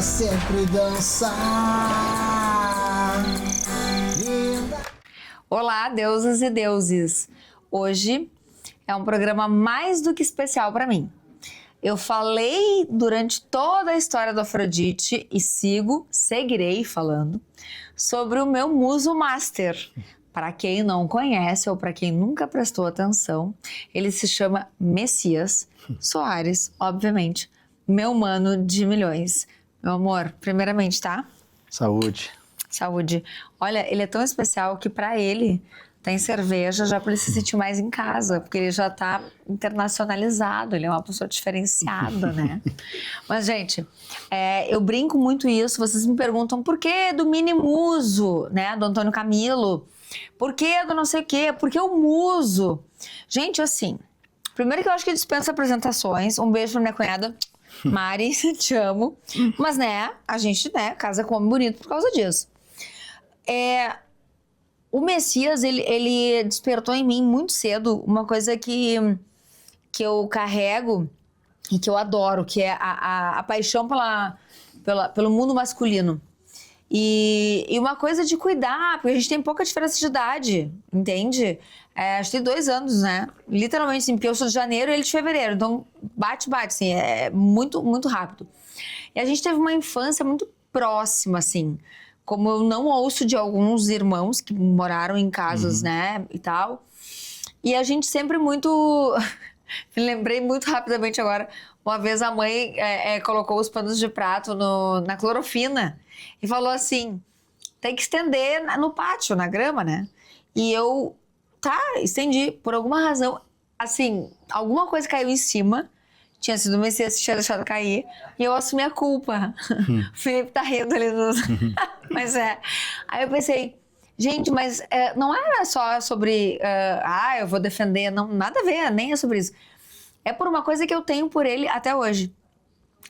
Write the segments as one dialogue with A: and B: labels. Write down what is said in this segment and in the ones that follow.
A: sempre dançar.
B: Olá, deusas e deuses! Hoje é um programa mais do que especial para mim. Eu falei durante toda a história do Afrodite e seguirei falando sobre o meu muso master. Para quem não conhece ou para quem nunca prestou atenção, ele se chama Messias Soares, obviamente, meu mano de milhões. Meu amor, primeiramente, tá?
A: Saúde.
B: Saúde. Olha, ele é tão especial que para ele tem cerveja já para ele se sentir mais em casa, porque ele já tá internacionalizado, ele é uma pessoa diferenciada, né? Mas, gente, eu brinco muito isso, vocês me perguntam por que do mini muso, né, do Antônio Camilo? Por que do não sei o quê? Por que o muso? Gente, assim, primeiro que eu acho que dispensa apresentações, um beijo pra minha cunhada, Mari, te amo. Mas, né, a gente, né, casa com homem bonito por causa disso. O Messias, ele despertou em mim muito cedo uma coisa que eu carrego e que eu adoro, que é a paixão pelo mundo masculino. E uma coisa de cuidar, porque a gente tem pouca diferença de idade, entende? Acho que tem 2 anos, né? Literalmente, assim, porque eu sou de janeiro e ele de fevereiro. Então, bate, assim, é muito, muito rápido. E a gente teve uma infância muito próxima, assim. Como eu não ouço de alguns irmãos que moraram em casas, né, e tal. E a gente sempre muito... Me lembrei muito rapidamente agora. Uma vez a mãe colocou os panos de prato na clorofina e falou assim, tem que estender no pátio, na grama, né? E eu, estendi. Por alguma razão, assim, alguma coisa caiu em cima. Tinha sido o Messias que tinha deixado cair. E eu assumi a culpa. O Felipe tá rindo ali nos... Mas Aí eu pensei, gente, mas não era só sobre... eu vou defender. Não, nada a ver, nem é sobre isso. É por uma coisa que eu tenho por ele até hoje.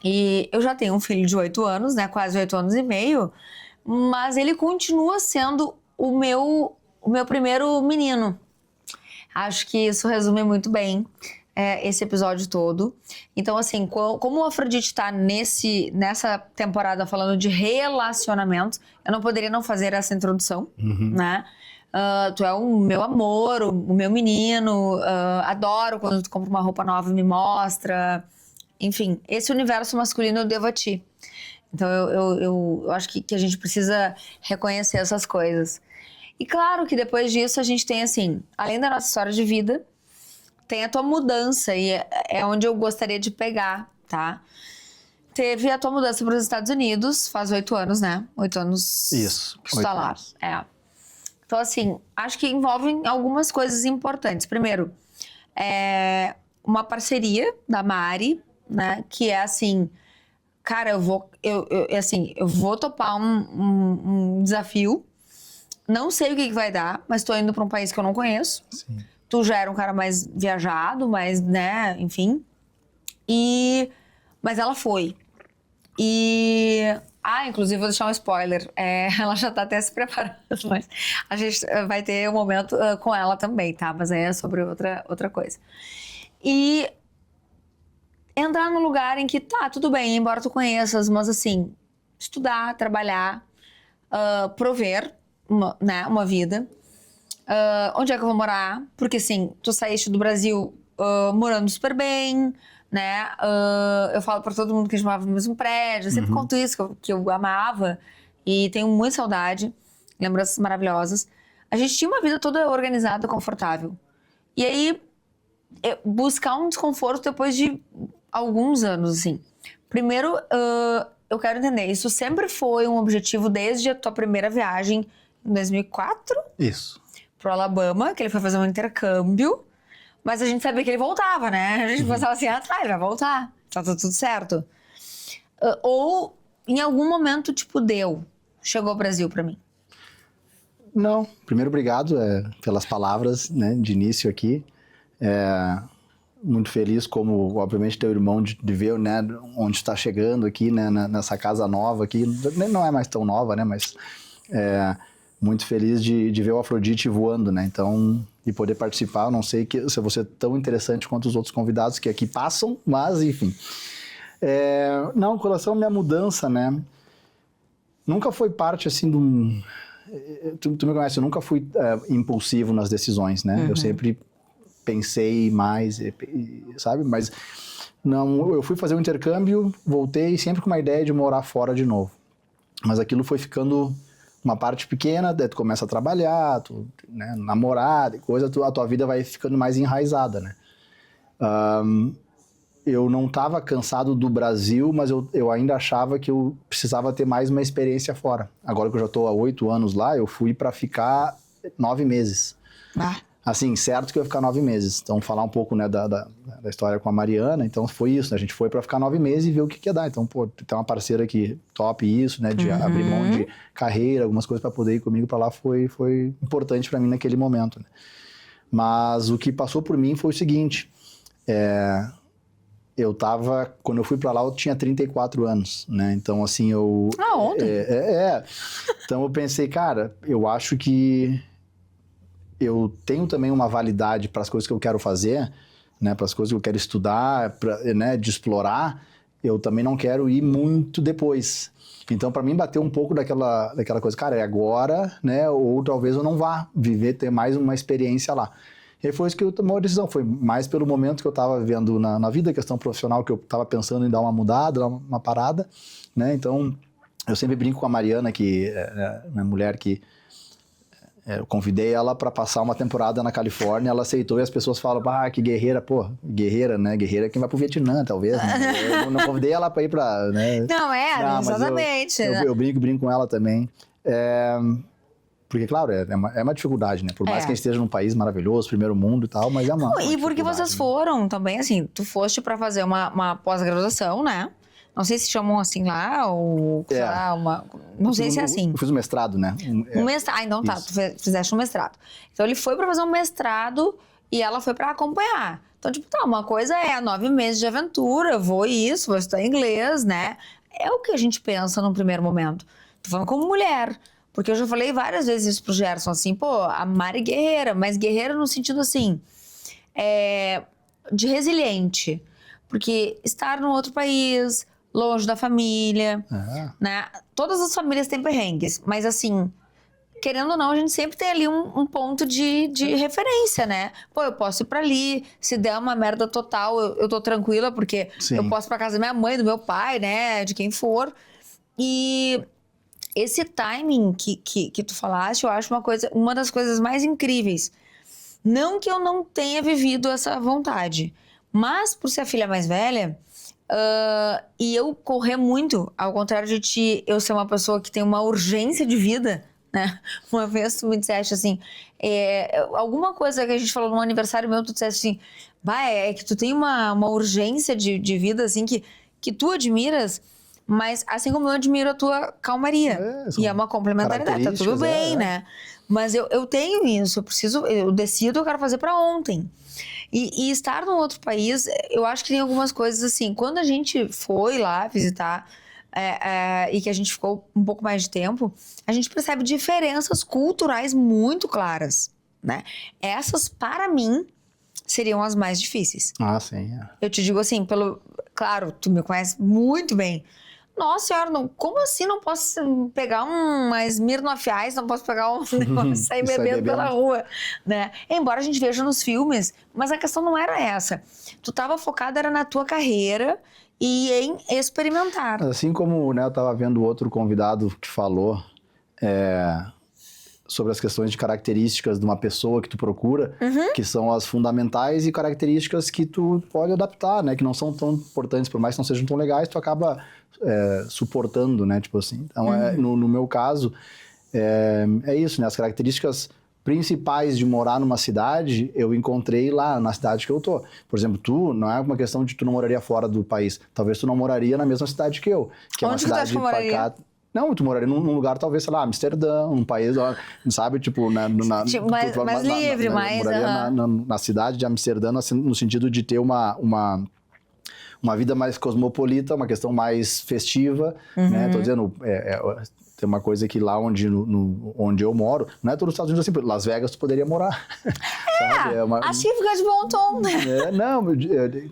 B: E eu já tenho um filho de 8 anos, né? Quase 8 anos e meio. Mas ele continua sendo o meu primeiro menino. Acho que isso resume muito bem esse episódio todo. Então, assim, como o Afrodite tá nessa temporada falando de relacionamento, eu não poderia não fazer essa introdução, né? Tu é o meu amor, o meu menino, adoro quando tu compra uma roupa nova e me mostra. Enfim, esse universo masculino eu devo a ti. Então eu acho que a gente precisa reconhecer essas coisas. E claro que depois disso a gente tem, assim, além da nossa história de vida, tem a tua mudança, e é onde eu gostaria de pegar, tá? Teve a tua mudança para os Estados Unidos, faz 8 anos, né? 8 anos.
A: Isso.
B: Que tu tá lá. Então, assim, acho que envolvem algumas coisas importantes. Primeiro, uma parceria da Mari, né? Que é assim, cara, eu vou topar um desafio. Não sei o que vai dar, mas tô indo para um país que eu não conheço.
A: Sim.
B: Tu já era um cara mais viajado, mais, né, enfim. Mas ela foi. Inclusive, vou deixar um spoiler. Ela já tá até se preparando, mas a gente vai ter um momento com ela também, tá? Mas é sobre outra coisa. E entrar num lugar em que, tudo bem, embora tu conheças, mas assim, estudar, trabalhar, prover uma vida. Onde é que eu vou morar? Porque, assim, tu saíste do Brasil morando super bem, né? Eu falo pra todo mundo que a gente morava no mesmo prédio. Eu sempre conto isso, que eu amava. E tenho muita saudade. Lembranças maravilhosas. A gente tinha uma vida toda organizada, confortável. E aí, buscar um desconforto depois de alguns anos, assim. Primeiro, eu quero entender. Isso sempre foi um objetivo desde a tua primeira viagem em 2004?
A: Isso.
B: Pro Alabama, que ele foi fazer um intercâmbio. Mas a gente sabia que ele voltava, né? A gente pensava assim, ele vai voltar. Tá tudo certo. Ou em algum momento, tipo, chegou ao Brasil pra mim.
A: Não. Primeiro, obrigado pelas palavras, né, de início aqui. Muito feliz, como, obviamente, teu irmão, de ver, né, onde está chegando aqui, né, nessa casa nova aqui. Não é mais tão nova, né, mas... muito feliz de ver o Afrodite voando, né? Então, e poder participar, eu não sei se eu vou ser tão interessante quanto os outros convidados que aqui passam, mas enfim. Não, com relação à minha mudança, né? Nunca foi parte, assim, de um... Tu me conhece, eu nunca fui impulsivo nas decisões, né? Eu sempre pensei mais, sabe? Mas não, eu fui fazer um intercâmbio, voltei sempre com uma ideia de morar fora de novo. Mas aquilo foi ficando uma parte pequena, daí tu começa a trabalhar, tu, né, namorar e coisa, a tua vida vai ficando mais enraizada, né? Eu não estava cansado do Brasil, mas eu ainda achava que eu precisava ter mais uma experiência fora. Agora que eu já estou há 8 anos lá, eu fui para ficar 9 meses. Assim, certo que eu ia ficar 9 meses. Então, falar um pouco, né, da história com a Mariana. Então, foi isso, né? A gente foi para ficar 9 meses e ver o que ia dar. Então, pô, tem uma parceira aqui top isso, né? De abrir mão de carreira, algumas coisas para poder ir comigo para lá foi importante para mim naquele momento, né? Mas o que passou por mim foi o seguinte... quando eu fui pra lá, eu tinha 34 anos, né? Então, assim,
B: ontem.
A: Então, eu pensei, cara, eu acho que eu tenho também uma validade para as coisas que eu quero fazer, né? Para as coisas que eu quero estudar, né? De explorar. Eu também não quero ir muito depois. Então, para mim, bateu um pouco daquela coisa, cara, é agora, né? Ou talvez eu não vá viver, ter mais uma experiência lá. E foi isso que eu tomei a decisão, foi mais pelo momento que eu estava vivendo na vida, questão profissional, que eu estava pensando em dar uma mudada, dar uma parada, né? Então, eu sempre brinco com a Mariana, que é minha mulher, que eu convidei ela para passar uma temporada na Califórnia, ela aceitou e as pessoas falam, que guerreira, pô, guerreira, né? Guerreira é quem vai pro Vietnã, talvez, né? Eu não convidei ela para ir para, né?
B: Não, exatamente.
A: Eu brinco com ela também. Porque, claro, é uma dificuldade, né? Por mais que a gente esteja num país maravilhoso, primeiro mundo e tal, mas é uma
B: E porque vocês
A: né?
B: foram também, assim, tu foste pra fazer uma pós-graduação, né? Não sei se chamam assim lá, ou não sei se é assim.
A: Eu fiz um mestrado, né?
B: Um mestrado. Então tá, tu fizeste um mestrado. Então ele foi pra fazer um mestrado e ela foi pra acompanhar. Então, tipo, uma coisa 9 meses de aventura, vou estudar inglês, né? É o que a gente pensa no primeiro momento. Tô falando como mulher. Porque eu já falei várias vezes isso pro Gerson, assim, a Mari guerreira, mas guerreira no sentido, assim, de resiliente. Porque estar num outro país, longe da família, né? Todas as famílias têm perrengues, mas, assim, querendo ou não, a gente sempre tem ali um ponto de referência, né? Eu posso ir pra ali, se der uma merda total, eu tô tranquila, porque eu posso ir pra casa da minha mãe, do meu pai, né? De quem for. E... esse timing que tu falaste, eu acho uma das coisas mais incríveis. Não que eu não tenha vivido essa vontade, mas por ser a filha mais velha, e eu correr muito, ao contrário de ti, eu ser uma pessoa que tem uma urgência de vida, né? Uma vez tu me disseste assim, alguma coisa que a gente falou num aniversário meu, tu disseste assim, é que tu tem uma urgência de vida, assim, que tu admiras. Mas assim como eu admiro a tua calmaria. E é uma complementaridade, tá tudo bem, né? Mas eu tenho isso, eu decido, eu quero fazer pra ontem. E estar num outro país, eu acho que tem algumas coisas assim, quando a gente foi lá visitar e que a gente ficou um pouco mais de tempo, a gente percebe diferenças culturais muito claras, né? Essas, para mim, seriam as mais difíceis.
A: Sim.
B: Eu te digo assim, claro, tu me conhece muito bem. Nossa senhora, como assim não posso pegar uma Smirnoff Ice, não posso pegar um negócio e sair bebendo pela rua, né? Embora a gente veja nos filmes, mas a questão não era essa. Tu tava focada, era na tua carreira e em experimentar.
A: Assim como, né, eu tava vendo outro convidado que falou sobre as questões de características de uma pessoa que tu procura, que são as fundamentais e características que tu pode adaptar, né? Que não são tão importantes, por mais que não sejam tão legais, tu acaba suportando, né? Tipo assim. Então, no meu caso, é isso, né? As características principais de morar numa cidade, eu encontrei lá na cidade que eu tô. Por exemplo, tu, não é uma questão de tu não moraria fora do país. Talvez tu não moraria na mesma cidade que eu. Que é uma cidade
B: que tu acha que eu moraria?
A: Não, tu moraria num lugar, talvez, sei lá, Amsterdã, um país, sabe, tipo...
B: mais livre, mais...
A: moraria na cidade de Amsterdã, no sentido de ter um uma vida mais cosmopolita, uma questão mais festiva, né? Tô dizendo, tem uma coisa que lá onde eu moro, não é todos os Estados Unidos assim, Las Vegas tu poderia morar. Sabe?
B: Acho que fica de bom tom, né?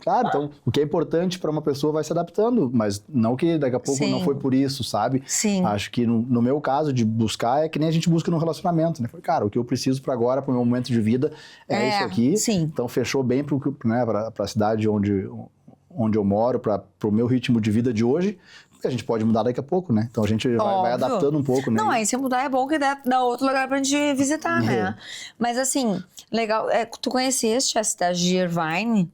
A: Claro, então o que é importante para uma pessoa vai se adaptando, mas não que daqui a pouco não foi por isso, sabe?
B: Sim.
A: Acho que no meu caso de buscar é que nem a gente busca no relacionamento, né? Falei, cara, o que eu preciso para agora, para o meu momento de vida é isso aqui.
B: Sim.
A: Então fechou bem para a cidade onde eu moro, para o meu ritmo de vida de hoje. A gente pode mudar daqui a pouco, né? Então a gente vai adaptando um pouco, né?
B: Não, aí se mudar é bom que dá outro lugar pra gente visitar, né? Mas assim, legal, tu conheceste a cidade de Irvine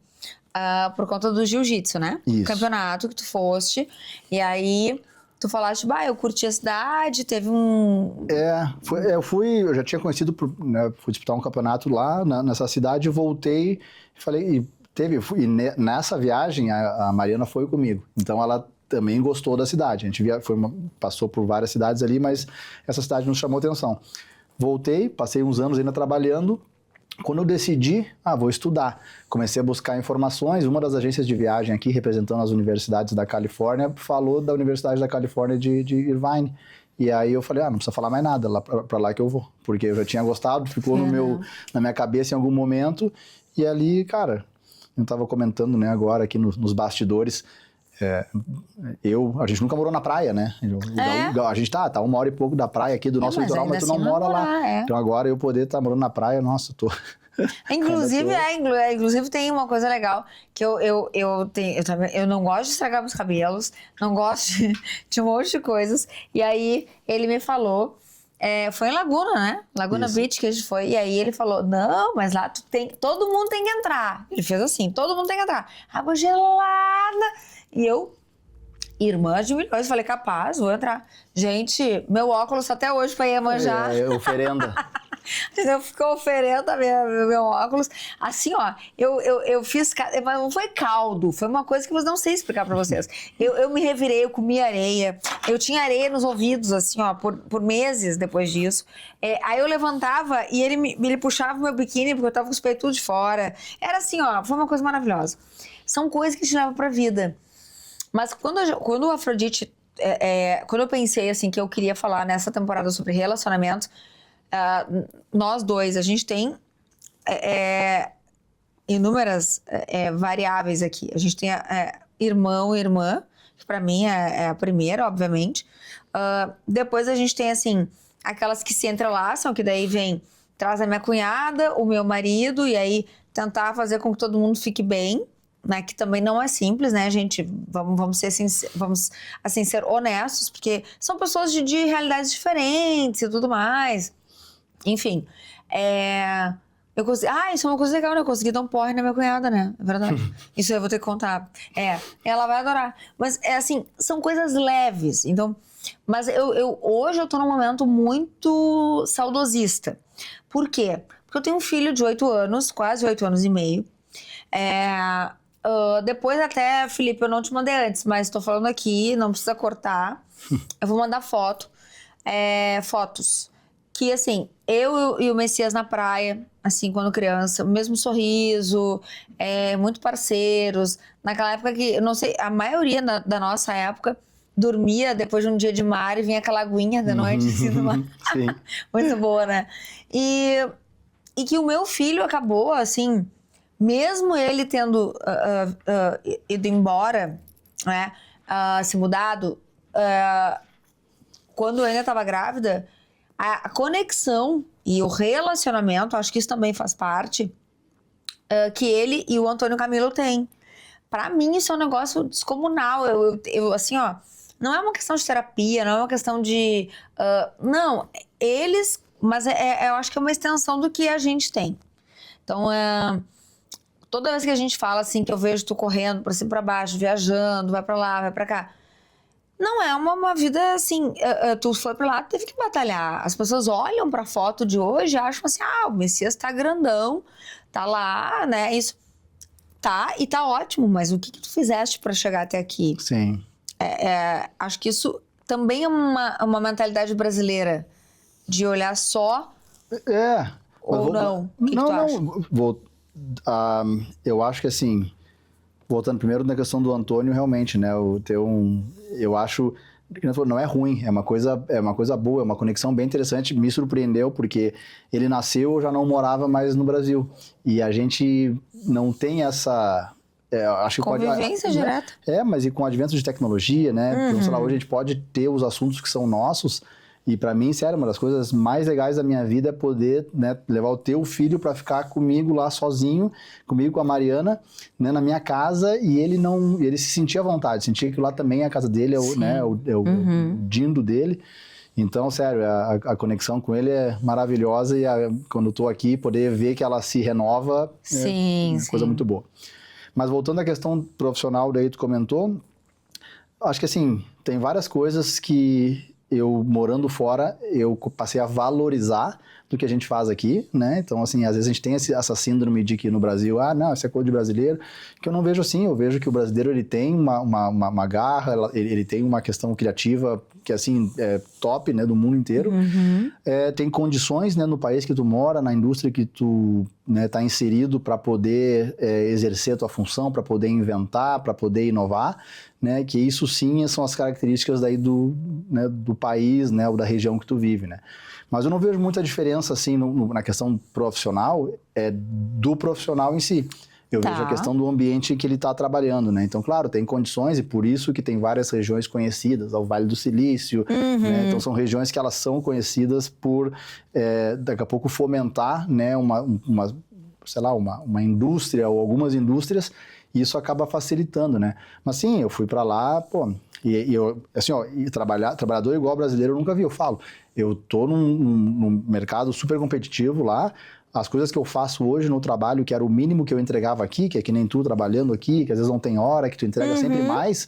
B: por conta do jiu-jitsu, né?
A: Isso.
B: Campeonato que tu foste, e aí tu falaste, eu curti a cidade, teve um...
A: Eu já tinha conhecido, né, fui disputar um campeonato lá nessa cidade, voltei, falei, nessa viagem a Mariana foi comigo, então ela também gostou da cidade. A gente passou por várias cidades ali, mas essa cidade nos chamou atenção. Voltei, passei uns anos ainda trabalhando. Quando eu decidi, vou estudar. Comecei a buscar informações. Uma das agências de viagem aqui, representando as universidades da Califórnia, falou da Universidade da Califórnia de Irvine. E aí eu falei, não precisa falar mais nada, pra lá que eu vou. Porque eu já tinha gostado, ficou na minha cabeça em algum momento. E ali, cara, eu estava comentando, né, agora aqui nos bastidores, a gente nunca morou na praia, né? A gente tá 1 hora e pouco da praia aqui do nosso litoral, mas tu não mora lá. Então agora eu poder estar morando na praia, nossa, tô...
B: Inclusive tem uma coisa legal, que eu não gosto de estragar meus cabelos, não gosto de um monte de coisas, e aí ele me falou, foi em Laguna, né? Laguna Beach que a gente foi, e aí ele falou, não, mas lá todo mundo tem que entrar. Ele fez assim, todo mundo tem que entrar. Água gelada... E eu, irmã de milhões, falei, capaz, vou entrar. Gente, meu óculos até hoje pra Iemanjá.
A: Oferenda.
B: Eu ficou oferenda meu óculos. Assim, ó, eu fiz... Mas não foi caldo, foi uma coisa que eu não sei explicar pra vocês. Eu me revirei, eu comi areia. Eu tinha areia nos ouvidos, assim, ó, por meses depois disso. Aí eu levantava e ele puxava o meu biquíni, porque eu tava com os peitos tudo de fora. Era assim, ó, foi uma coisa maravilhosa. São coisas que te levam pra vida. Mas quando o Afrodite... quando eu pensei, assim, que eu queria falar nessa temporada sobre relacionamentos, nós dois, a gente tem inúmeras variáveis aqui. A gente tem irmão e irmã, que pra mim é a primeira, obviamente. Depois a gente tem, assim, aquelas que se entrelaçam, que daí traz a minha cunhada, o meu marido, e aí tentar fazer com que todo mundo fique bem, né, que também não é simples, né, gente? Vamos ser ser honestos, porque são pessoas de realidades diferentes e tudo mais. Enfim, eu consegui... isso é uma coisa legal, né? Eu consegui dar um porre na minha cunhada, né? É verdade. Isso eu vou ter que contar. Ela vai adorar. Mas, assim, são coisas leves. Então, mas hoje eu tô num momento muito saudosista. Por quê? Porque eu tenho um filho de 8 anos, quase 8 anos e meio. Depois até, Felipe, eu não te mandei antes, mas tô falando aqui, não precisa cortar. Eu vou mandar fotos. Que, assim, eu e o Messias na praia, assim, quando criança, o mesmo sorriso, muito parceiros. Naquela época que, eu não sei, a maioria da nossa época dormia depois de um dia de mar e vinha aquela aguinha da noite, assim, do mar.
A: Sim.
B: Muito boa, né? E que o meu filho acabou, assim, mesmo ele tendo ido embora, né, se mudado, quando eu ainda estava grávida, a conexão e o relacionamento, acho que isso também faz parte, que ele e o Antônio Camilo têm. Pra mim, isso é um negócio descomunal. Eu assim, ó, não é uma questão de terapia, não é uma questão de... não, eles... Mas eu acho que é uma extensão do que a gente tem. Então, toda vez que a gente fala, assim, que eu vejo tu correndo pra cima e pra baixo, viajando, vai pra lá, vai pra cá... Não é uma vida assim, tu foi pra lá, teve que batalhar. As pessoas olham pra foto de hoje e acham assim, o Messias tá grandão, tá lá, né, isso. Tá, e tá ótimo, mas o que tu fizeste pra chegar até aqui?
A: Sim.
B: Acho que isso também é uma mentalidade brasileira, de olhar só... Ou não? O que tu acha?
A: Eu acho que assim... voltando primeiro na questão do Antônio, realmente, né? Eu acho que não é ruim, é uma coisa boa, é uma conexão bem interessante. Me surpreendeu porque ele nasceu, eu já não morava mais no Brasil. E a gente não tem essa... acho que
B: Convivência direta.
A: Mas e com o advento de tecnologia, né? Então, sei lá, hoje a gente pode ter os assuntos que são nossos. E pra mim, sério, uma das coisas mais legais da minha vida é poder, né, levar o teu filho pra ficar comigo lá sozinho, comigo, com a Mariana, né, na minha casa, e ele se sentia à vontade, sentia que lá também é a casa dele, o dindo dele. Então, sério, a conexão com ele é maravilhosa e quando eu tô aqui, poder ver que ela se renova é uma coisa muito boa. Mas voltando à questão profissional, daí tu comentou, acho que assim, tem várias coisas que eu, morando fora, eu passei a valorizar do que a gente faz aqui, né? Então, assim, às vezes a gente tem essa síndrome de que no Brasil, não, isso é coisa de brasileiro, que eu não vejo assim, eu vejo que o brasileiro, ele tem uma garra, ele tem uma questão criativa que, assim, é top, né, do mundo inteiro. Tem condições, né, no país que tu mora, na indústria que tu, né, tá inserido para poder exercer a tua função, para poder inventar, para poder inovar, né, que isso sim são as características daí do país, né, ou da região que tu vive, né. Mas eu não vejo muita diferença, assim, na questão profissional, do profissional em si. Eu vejo a questão do ambiente que ele está trabalhando, né? Então, claro, tem condições e por isso que tem várias regiões conhecidas, o Vale do Silício, né? Então, são regiões que elas são conhecidas por, daqui a pouco, fomentar, né, uma indústria ou algumas indústrias, e isso acaba facilitando, né? Mas sim, eu fui para lá, pô, e eu, assim, ó, trabalhador igual brasileiro eu nunca vi, eu falo. Eu tô num mercado super competitivo lá, as coisas que eu faço hoje no trabalho, que era o mínimo que eu entregava aqui, que é que nem tu trabalhando aqui, que às vezes não tem hora, que tu entrega sempre mais,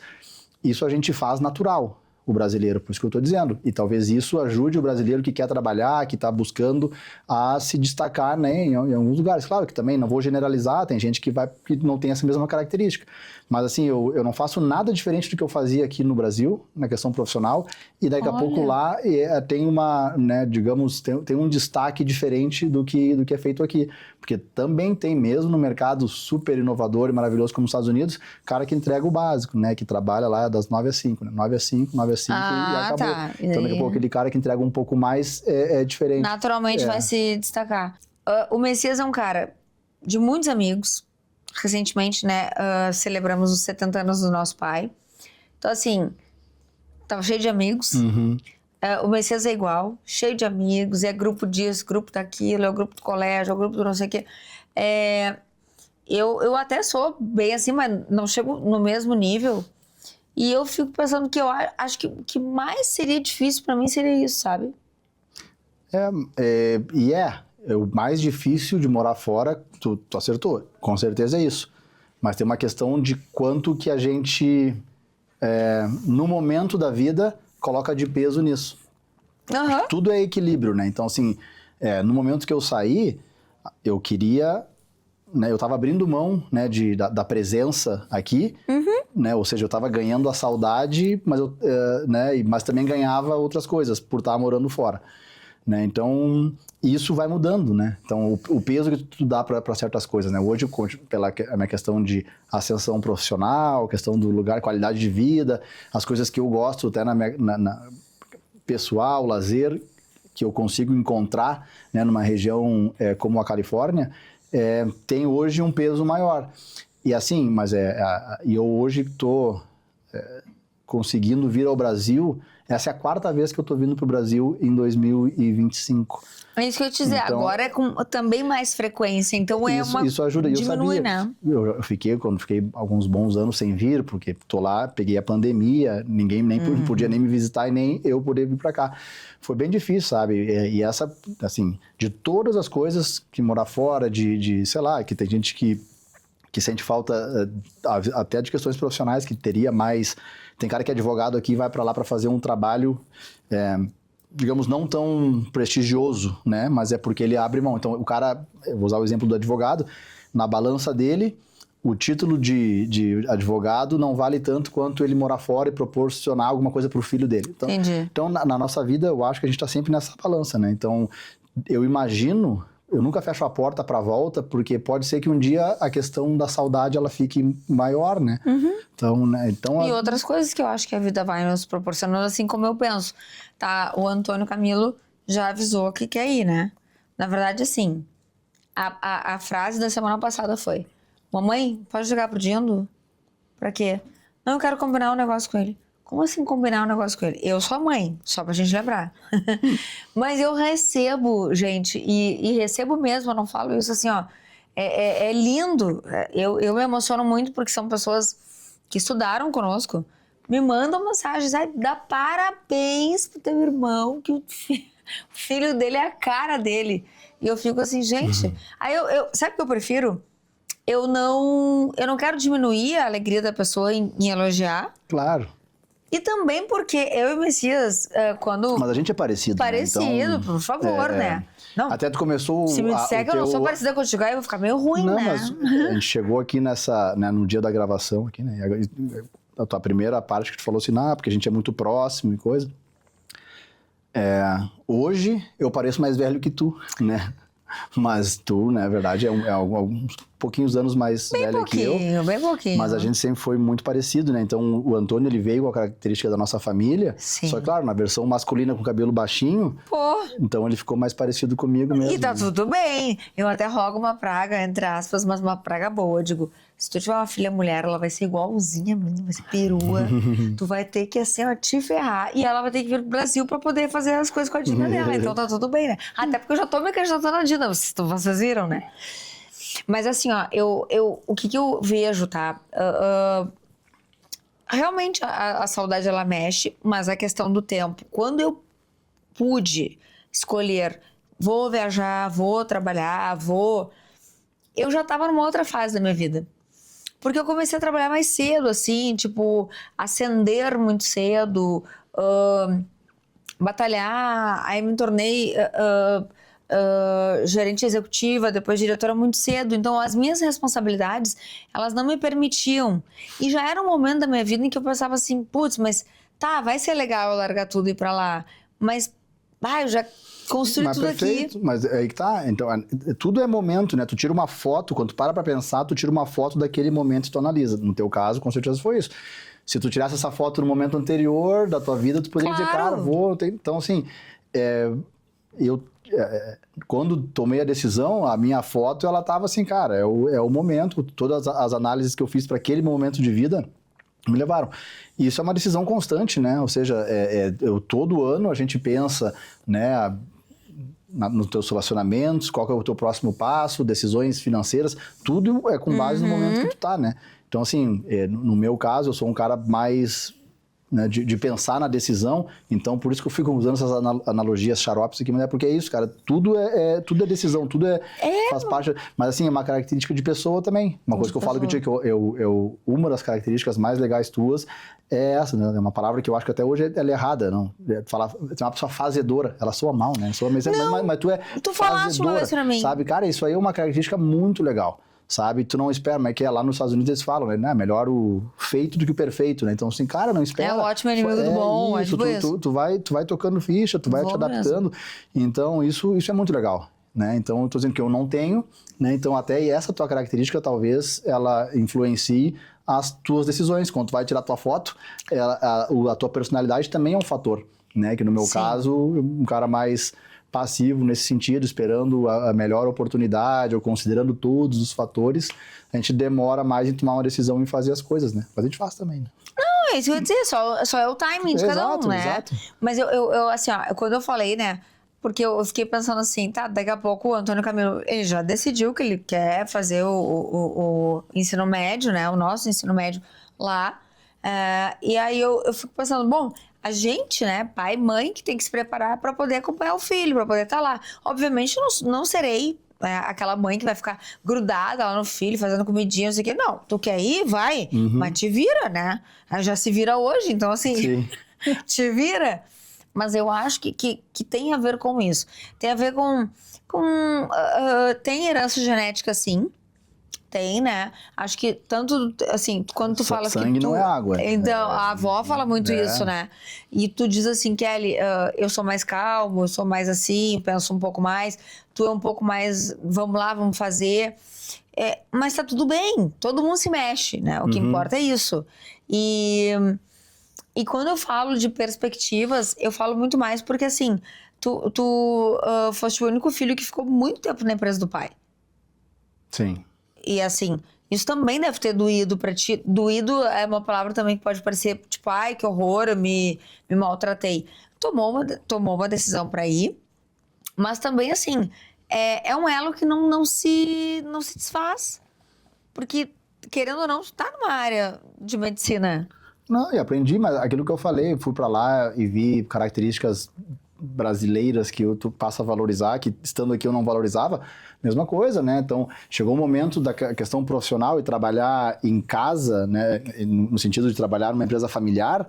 A: isso a gente faz natural, o brasileiro, por isso que eu tô dizendo. E talvez isso ajude o brasileiro que quer trabalhar, que tá buscando a se destacar, né, em alguns lugares. Claro que também não vou generalizar, tem gente que não tem essa mesma característica. Mas assim, eu não faço nada diferente do que eu fazia aqui no Brasil, na questão profissional, e daqui a pouco lá tem uma, né, digamos, tem um destaque diferente do que é feito aqui. Porque também tem mesmo no mercado super inovador e maravilhoso como os Estados Unidos, cara que entrega o básico, né, que trabalha lá das 9 às 5, né, 9 às 5, 9 às 5 e acabou.
B: Tá.
A: Então daqui a pouco aquele cara que entrega um pouco mais é diferente.
B: Naturalmente vai se destacar. O Messias é um cara de muitos amigos. Recentemente, né, celebramos os 70 anos do nosso pai. Então, assim, tava cheio de amigos. O Messias é igual, cheio de amigos, é grupo disso, grupo daquilo, é o grupo do colégio, é o grupo do não sei o quê. Eu até sou bem assim, mas não chego no mesmo nível. E eu fico pensando que eu acho que o que mais seria difícil pra mim seria isso, sabe?
A: O mais difícil de morar fora, tu acertou, com certeza é isso. Mas tem uma questão de quanto que a gente, no momento da vida, coloca de peso nisso. Tudo é equilíbrio, né? Então, assim, no momento que eu saí, eu queria, né, eu estava abrindo mão, né, da presença aqui, né? Ou seja, eu estava ganhando a saudade, mas também ganhava outras coisas por estar morando fora. Né? Então, isso vai mudando, né? Então, o peso que tu dá para certas coisas, né? Hoje, pela minha questão de ascensão profissional, questão do lugar, qualidade de vida, as coisas que eu gosto até na pessoal, lazer, que eu consigo encontrar, né, numa região como a Califórnia, tem hoje um peso maior. E assim, mas eu hoje estou conseguindo vir ao Brasil. Essa é a 4ª vez que eu tô vindo pro Brasil em 2025.
B: É isso que eu ia te dizer, então, agora é com também mais frequência, então
A: isso ajuda.
B: Diminui, eu sabia,
A: né? Eu fiquei alguns bons anos sem vir, porque tô lá, peguei a pandemia, ninguém nem podia nem me visitar e nem eu poder vir pra cá. Foi bem difícil, sabe? E essa, assim, de todas as coisas que morar fora, sei lá, que tem gente que sente falta até de questões profissionais, que teria mais... Tem cara que é advogado aqui e vai para lá para fazer um trabalho, digamos, não tão prestigioso, né? Mas é porque ele abre mão. Então, o cara, eu vou usar o exemplo do advogado, na balança dele, o título de advogado não vale tanto quanto ele morar fora e proporcionar alguma coisa para o filho dele.
B: Entendi.
A: Então, na nossa vida, eu acho que a gente está sempre nessa balança, né? Então, eu imagino... eu nunca fecho a porta pra volta, porque pode ser que um dia a questão da saudade ela fique maior, né? Então, né? Então,
B: E outras coisas que eu acho que a vida vai nos proporcionando, assim como eu penso. Tá, o Antônio Camilo já avisou que quer ir, né? Na verdade, assim, a frase da semana passada foi: mamãe, pode jogar pro Dindo? Pra quê? Não, eu quero combinar um negócio com ele. Como assim combinar um negócio com ele? Eu sou a mãe, só pra gente lembrar. Mas eu recebo, gente, e recebo mesmo, eu não falo isso assim, ó. É lindo. Eu me emociono muito porque são pessoas que estudaram conosco, me mandam mensagens, dá parabéns pro teu irmão, que o filho dele é a cara dele. E eu fico assim, gente. Aí sabe o que eu prefiro? Eu não quero diminuir a alegria da pessoa em elogiar.
A: claro.
B: E também porque eu e o Messias, quando...
A: Mas a gente é parecido,
B: Parecido,
A: né? Então,
B: por favor, né? Não,
A: até tu começou...
B: se me disser que eu não sou parecida contigo, aí eu vou ficar meio ruim,
A: Não,
B: né?
A: mas a gente chegou aqui nessa, né, no dia da gravação aqui, né? A tua primeira parte que tu falou assim, porque a gente é muito próximo e coisa. Hoje eu pareço mais velho que tu, né? Mas tu, na verdade, é alguns pouquinhos anos mais velho que eu.
B: Bem pouquinho.
A: Mas a gente sempre foi muito parecido, né? Então, o Antônio, ele veio com a característica da nossa família.
B: Sim.
A: Só que, claro, na versão masculina com cabelo baixinho.
B: Pô.
A: Então, ele ficou mais parecido comigo mesmo.
B: E tá tudo bem. Eu até rogo uma praga, entre aspas, mas uma praga boa. Eu digo, se tu tiver uma filha mulher, ela vai ser igualzinha a mim, vai ser perua. Tu vai ter que, assim, ó, te ferrar. E ela vai ter que vir pro Brasil pra poder fazer as coisas com a Dina dela. Então tá tudo bem, né? Até porque eu já tô me candidatando na Dina, vocês viram, né? Mas assim, ó, o que eu vejo, tá? Realmente a saudade, ela mexe, mas a questão do tempo. Quando eu pude escolher, vou viajar, vou trabalhar, eu já tava numa outra fase da minha vida. Porque eu comecei a trabalhar mais cedo, assim, tipo, ascender muito cedo, batalhar, aí me tornei gerente executiva, depois diretora muito cedo. Então, as minhas responsabilidades, elas não me permitiam. E já era um momento da minha vida em que eu pensava assim, putz, mas tá, vai ser legal eu largar tudo e ir pra lá. Mas, eu já construí tudo
A: perfeito,
B: aqui.
A: Mas aí que tá. Então, tudo é momento, né? Tu tira uma foto, quando tu para pra pensar, tu tira uma foto daquele momento e tu analisa. No teu caso, com certeza foi isso. Se tu tirasse essa foto no momento anterior da tua vida, tu poderia dizer, cara, Então, assim, quando tomei a decisão, a minha foto, ela tava assim, cara, é o momento, todas as análises que eu fiz para aquele momento de vida me levaram. E isso é uma decisão constante, né? Ou seja, todo ano a gente pensa, né, nos teus relacionamentos, qual que é o teu próximo passo, decisões financeiras, tudo é com base no momento que tu tá, né? Então, assim, no meu caso, eu sou um cara mais, né, de pensar na decisão, então por isso que eu fico usando essas analogias xaropes aqui, mas porque é isso, cara, tudo é decisão, tudo faz parte, mas assim, é uma característica de pessoa também, uma coisa que eu falo que uma das características mais legais tuas é essa, né, é uma palavra que eu acho que até hoje ela é errada, não, falar, tem uma pessoa fazedora, ela soa mal, né, mas tu é
B: tu falaste uma vez pra mim,
A: sabe, cara, isso aí é uma característica muito legal. Sabe? Tu não espera, mas que lá nos Estados Unidos eles falam, né? Melhor o feito do que o perfeito, né? Então, assim, cara, não espera.
B: É o ótimo inimigo do bom,
A: isso, tu vai tocando ficha, tu vai te adaptando. Mesmo. Então, isso é muito legal, né? Então, eu tô dizendo que eu não tenho, né? Então, até essa tua característica, talvez, ela influencie as tuas decisões. Quando tu vai tirar tua foto, a tua personalidade também é um fator, né? Que no meu caso, um cara mais passivo nesse sentido, esperando a melhor oportunidade ou considerando todos os fatores, a gente demora mais em tomar uma decisão e fazer as coisas, né? Mas a gente faz também, né?
B: Não, é isso que eu ia dizer, só é o timing de cada um, né? Exato. Mas eu assim, ó, quando eu falei, né? Porque eu fiquei pensando assim, tá, daqui a pouco o Antônio Camilo, ele já decidiu que ele quer fazer o ensino médio, né? O nosso ensino médio lá. E aí eu fico pensando, bom, a gente, né, pai e mãe, que tem que se preparar para poder acompanhar o filho, para poder estar lá. Obviamente, não serei aquela mãe que vai ficar grudada lá no filho, fazendo comidinha, não sei o quê. Não, tu quer ir? Vai, mas te vira, né? Aí já se vira hoje, então assim, te vira. Mas eu acho que tem a ver com isso. Tem a ver com tem herança genética, sim. Tem, né? Acho que tanto, assim, quando tu fala que
A: sangue não é água.
B: Então, a avó fala muito isso, né? E tu diz assim, Kelly, eu sou mais calmo, eu sou mais assim, penso um pouco mais. Tu é um pouco mais, vamos lá, vamos fazer. Mas tá tudo bem, todo mundo se mexe, né? O que importa é isso. E quando eu falo de perspectivas, eu falo muito mais porque, assim, tu foste o único filho que ficou muito tempo na empresa do pai.
A: Sim.
B: E assim, isso também deve ter doído pra ti. Doído é uma palavra também que pode parecer, tipo, ai, que horror, eu me maltratei. Tomou uma decisão pra ir, mas também, assim, é um elo que não se desfaz. Porque, querendo ou não, tu tá numa área de medicina.
A: Não, e aprendi, mas aquilo que eu falei, fui pra lá e vi características brasileiras que tu passa a valorizar, que estando aqui eu não valorizava, mesma coisa, né? Então, chegou o momento da questão profissional e trabalhar em casa, né? No sentido de trabalhar numa empresa familiar,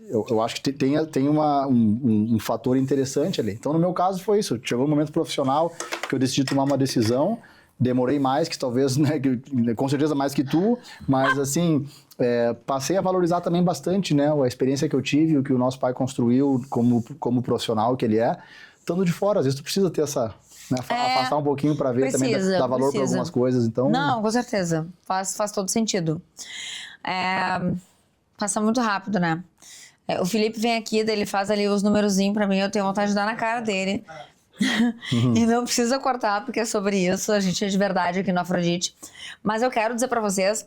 A: eu acho que tem um fator interessante ali. Então, no meu caso, foi isso. Chegou o momento profissional que eu decidi tomar uma decisão. Demorei mais, que talvez, né, com certeza mais que tu, mas assim, passei a valorizar também bastante, né, a experiência que eu tive, o que o nosso pai construiu como profissional que ele é, estando de fora. Às vezes tu precisa ter essa, né, afastar um pouquinho para ver também, dar valor para algumas coisas, então...
B: Não, com certeza, faz todo sentido. Passa muito rápido, né? O Felipe vem aqui, daí ele faz ali os numerozinhos pra mim, eu tenho vontade de dar na cara dele. E não precisa cortar, porque é sobre isso, a gente é de verdade aqui no Afrodite. Mas eu quero dizer pra vocês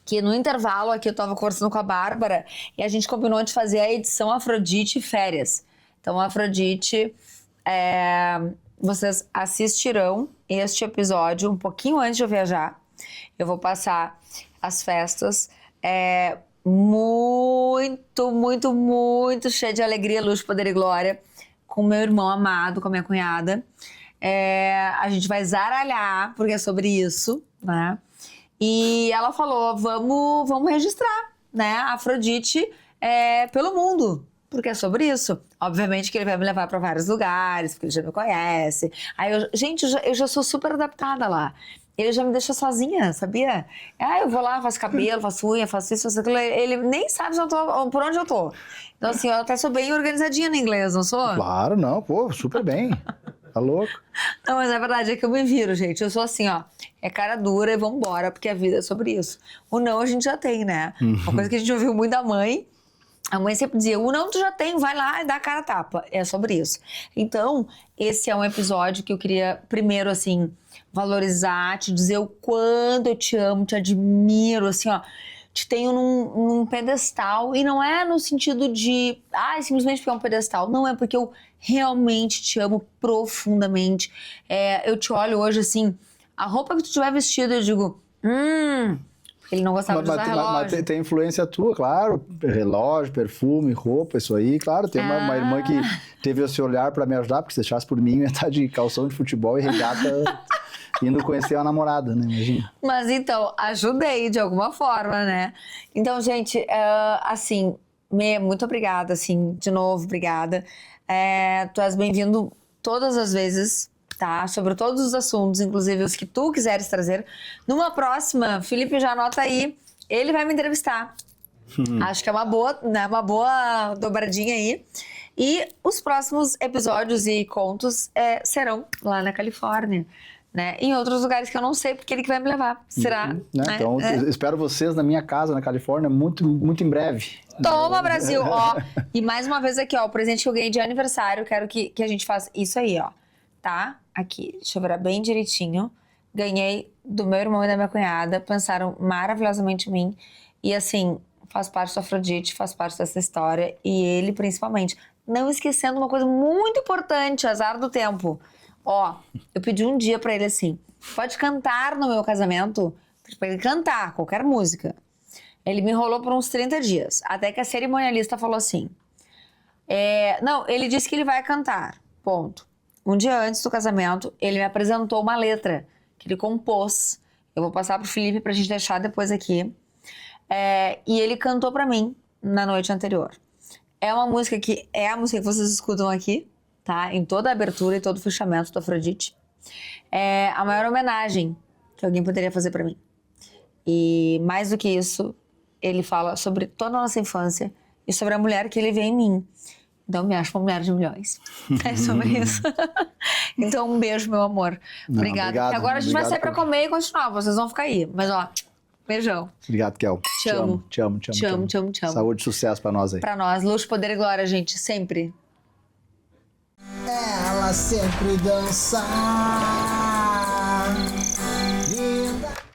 B: que no intervalo aqui eu tava conversando com a Bárbara e a gente combinou de fazer a edição Afrodite Férias. Então, Afrodite, vocês assistirão este episódio um pouquinho antes de eu viajar. Eu vou passar as festas muito, muito, muito cheia de alegria, luxo, poder e glória, com meu irmão amado, com a minha cunhada. A gente vai zaralhar, porque é sobre isso, né? E ela falou, vamos registrar, né? A Afrodite pelo mundo, porque é sobre isso. Obviamente que ele vai me levar para vários lugares, porque ele já me conhece. Aí eu já sou super adaptada lá. Ele já me deixa sozinha, sabia? Eu vou lá, faço cabelo, faço unha, faço isso, faço aquilo. Ele nem sabe por onde eu tô. Então, assim, eu até sou bem organizadinha no inglês, não sou?
A: Claro, não, pô, super bem. Tá louco?
B: Não, mas a verdade é que eu me viro, gente. Eu sou assim, ó, cara dura e vambora, porque a vida é sobre isso. O não a gente já tem, né? Uma coisa que a gente ouviu muito da mãe. A mãe sempre dizia, o não tu já tem, vai lá e dá a cara a tapa. É sobre isso. Então, esse é um episódio que eu queria, primeiro, assim, valorizar, te dizer o quanto eu te amo, te admiro, assim, ó. Te tenho num pedestal. E não é no sentido de, simplesmente porque é um pedestal. Não, é porque eu realmente te amo profundamente. Eu te olho hoje, assim, a roupa que tu tiver vestido, eu digo, ele não gostava de usar relógio.
A: Mas tem influência tua, claro. Relógio, perfume, roupa, isso aí. Claro, tem uma irmã que teve esse olhar pra me ajudar, porque se deixasse por mim, eu ia estar de calção de futebol e regata indo conhecer a namorada, né? Imagina.
B: Mas então, ajudei de alguma forma, né? Então, gente, assim, muito obrigada, assim, de novo, obrigada. Tu és bem-vindo todas as vezes, tá? Sobre todos os assuntos, inclusive os que tu quiseres trazer. Numa próxima, Felipe, já anota aí, ele vai me entrevistar. Acho que é uma boa, né? Uma boa dobradinha aí. E os próximos episódios e contos serão lá na Califórnia, né? Em outros lugares que eu não sei, porque ele que vai me levar. Será?
A: Né? Então, espero vocês na minha casa, na Califórnia, muito, muito em breve.
B: Toma, Brasil! Ó, e mais uma vez aqui, ó, o presente que eu ganhei de aniversário, quero que a gente faça isso aí, ó. Tá? Aqui, deixa eu virar bem direitinho. Ganhei do meu irmão e da minha cunhada, pensaram maravilhosamente em mim. E assim, faz parte do Afrodite, faz parte dessa história. E ele, principalmente. Não esquecendo uma coisa muito importante, azar do tempo. Ó, eu pedi um dia pra ele assim, pode cantar no meu casamento? Pra ele cantar, qualquer música. Ele me enrolou por uns 30 dias, até que a cerimonialista falou assim, não, ele disse que ele vai cantar, ponto. Um dia antes do casamento, ele me apresentou uma letra que ele compôs. Eu vou passar pro Felipe pra gente deixar depois aqui. E ele cantou pra mim na noite anterior. É uma música que é a música que vocês escutam aqui, tá? Em toda a abertura e todo o fechamento do Afrodite. É a maior homenagem que alguém poderia fazer pra mim. E mais do que isso, ele fala sobre toda a nossa infância e sobre a mulher que ele vê em mim. Então, me acho uma mulher de milhões. É sobre isso. Então, um beijo, meu amor. Obrigada.
A: Obrigado,
B: E agora a gente vai sair pra comer e continuar. Vocês vão ficar aí. Mas, ó, beijão.
A: Obrigado, Kel.
B: Te amo.
A: Te amo.
B: Te amo.
A: Saúde e sucesso pra nós aí.
B: Pra nós. Luxo, poder e glória, gente. Sempre.
C: Ela sempre dança.